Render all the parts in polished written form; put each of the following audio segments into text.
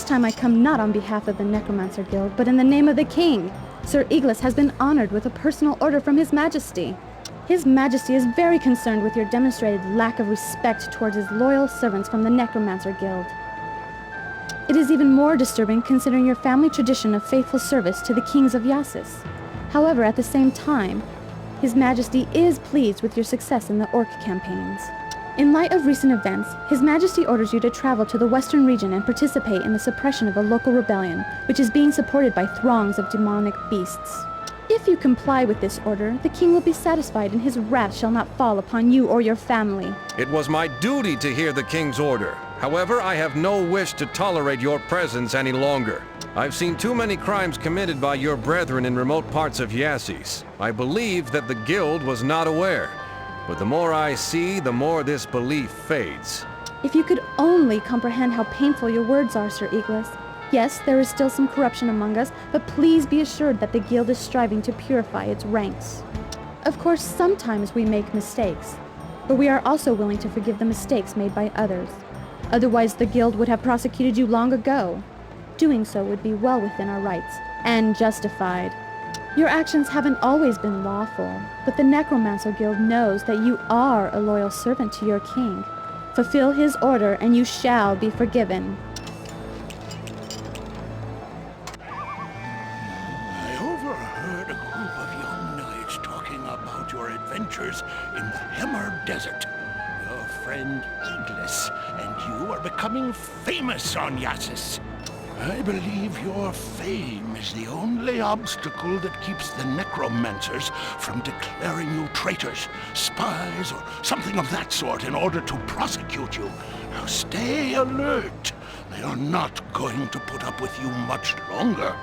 This time I come not on behalf of the Necromancer Guild, but in the name of the king. Sir Iglis has been honored with a personal order from His Majesty. His Majesty is very concerned with your demonstrated lack of respect towards his loyal servants from the Necromancer Guild. It is even more disturbing considering your family tradition of faithful service to the kings of Yassis. However, at the same time, His Majesty is pleased with your success in the Orc campaigns. In light of recent events, His Majesty orders you to travel to the western region and participate in the suppression of a local rebellion, which is being supported by throngs of demonic beasts. If you comply with this order, the king will be satisfied and his wrath shall not fall upon you or your family. It was my duty to hear the king's order. However, I have no wish to tolerate your presence any longer. I've seen too many crimes committed by your brethren in remote parts of Yassis. I believe that the guild was not aware. But the more I see, the more this belief fades. If you could only comprehend how painful your words are, Sir Iglis. Yes, there is still some corruption among us, but please be assured that the guild is striving to purify its ranks. Of course, sometimes we make mistakes, but we are also willing to forgive the mistakes made by others. Otherwise, the guild would have prosecuted you long ago. Doing so would be well within our rights, and justified. Your actions haven't always been lawful, but the Necromancer Guild knows that you are a loyal servant to your king. Fulfill his order, and you shall be forgiven. I overheard a group of young knights talking about your adventures in the Hemmer Desert. Your friend Iglis and you are becoming famous on Yassis. I believe your fame is the only obstacle that keeps the necromancers from declaring you traitors, spies, or something of that sort in order to prosecute you. Now stay alert. They are not going to put up with you much longer.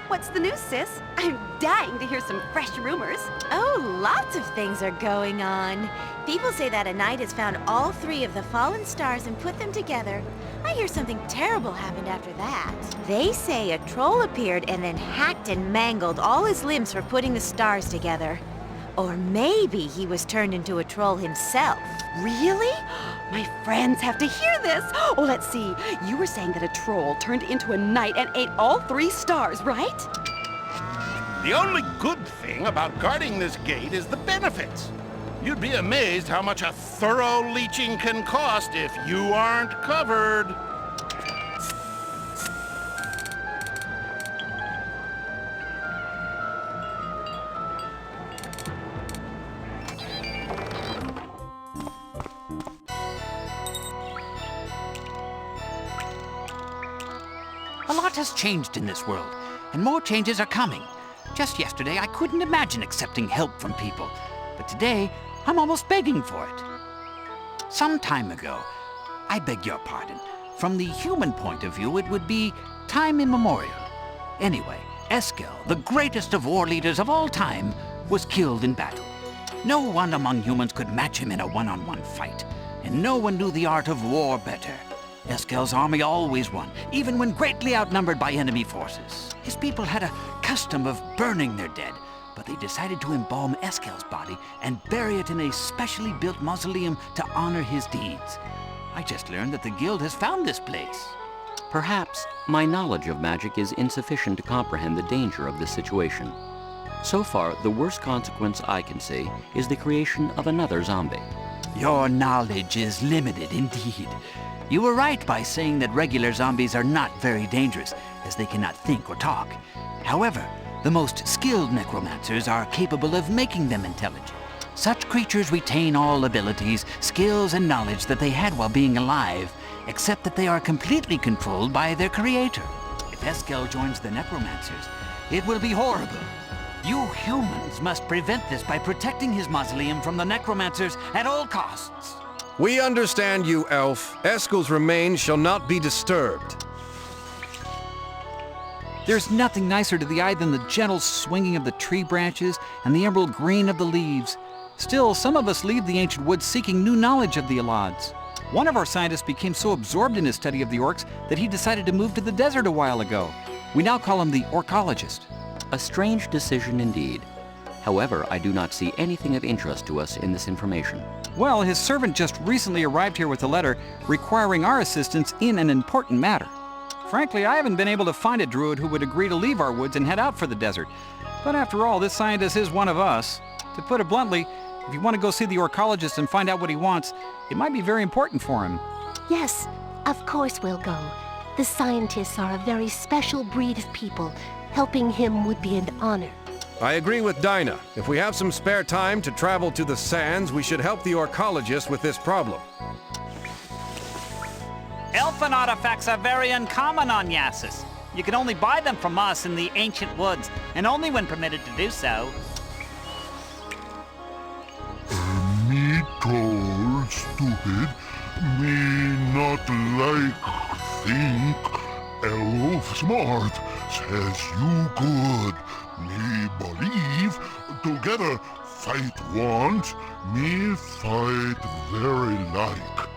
What's the news, sis? I'm dying to hear some fresh rumors. Oh, lots of things are going on. People say that a knight has found all 3 of the fallen stars and put them together. I hear something terrible happened after that. They say a troll appeared and then hacked and mangled all his limbs for putting the stars together. Or maybe he was turned into a troll himself. Really? My friends have to hear this. Oh, let's see. You were saying that a troll turned into a knight and ate all 3 stars, right? The only good thing about guarding this gate is the benefits. You'd be amazed how much a thorough leeching can cost if you aren't covered. A lot has changed in this world, and more changes are coming. Just yesterday, I couldn't imagine accepting help from people, but today, I'm almost begging for it. Some time ago, I beg your pardon, from the human point of view, it would be time immemorial. Anyway, Eskel, the greatest of war leaders of all time, was killed in battle. No one among humans could match him in a one-on-one fight, and no one knew the art of war better. Eskel's army always won, even when greatly outnumbered by enemy forces. His people had a custom of burning their dead, but they decided to embalm Eskel's body and bury it in a specially built mausoleum to honor his deeds. I just learned that the guild has found this place. Perhaps my knowledge of magic is insufficient to comprehend the danger of this situation. So far, the worst consequence I can see is the creation of another zombie. Your knowledge is limited indeed. You were right by saying that regular zombies are not very dangerous, as they cannot think or talk. However, the most skilled necromancers are capable of making them intelligent. Such creatures retain all abilities, skills, and knowledge that they had while being alive, except that they are completely controlled by their creator. If Eskel joins the necromancers, it will be horrible. You humans must prevent this by protecting his mausoleum from the necromancers at all costs. We understand you, Elf. Eskel's remains shall not be disturbed. There's nothing nicer to the eye than the gentle swinging of the tree branches and the emerald green of the leaves. Still, some of us leave the ancient woods seeking new knowledge of the Alads. One of our scientists became so absorbed in his study of the orcs that he decided to move to the desert a while ago. We now call him the orcologist. A strange decision indeed. However, I do not see anything of interest to us in this information. Well, his servant just recently arrived here with a letter requiring our assistance in an important matter. Frankly, I haven't been able to find a druid who would agree to leave our woods and head out for the desert. But after all, this scientist is one of us. To put it bluntly, if you want to go see the orcologist and find out what he wants, it might be very important for him. Yes, of course we'll go. The scientists are a very special breed of people. Helping him would be an honor. I agree with Dinah. If we have some spare time to travel to the sands, we should help the orcologist with this problem. Elfin artifacts are very uncommon on Yassus. You can only buy them from us in the ancient woods, and only when permitted to do so. Me told, stupid. Me not like think. Elf smart says you good. Me believe. Together fight once. Me fight very like.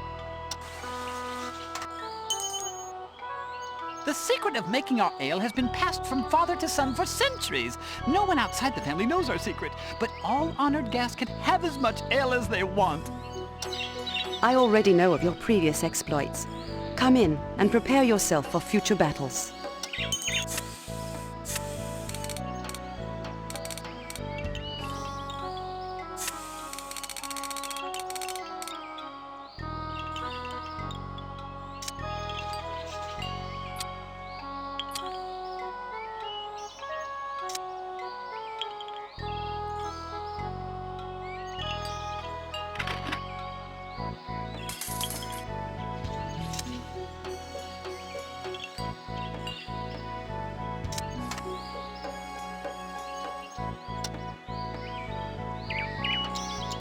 The secret of making our ale has been passed from father to son for centuries. No one outside the family knows our secret, but all honored guests can have as much ale as they want. I already know of your previous exploits. Come in and prepare yourself for future battles.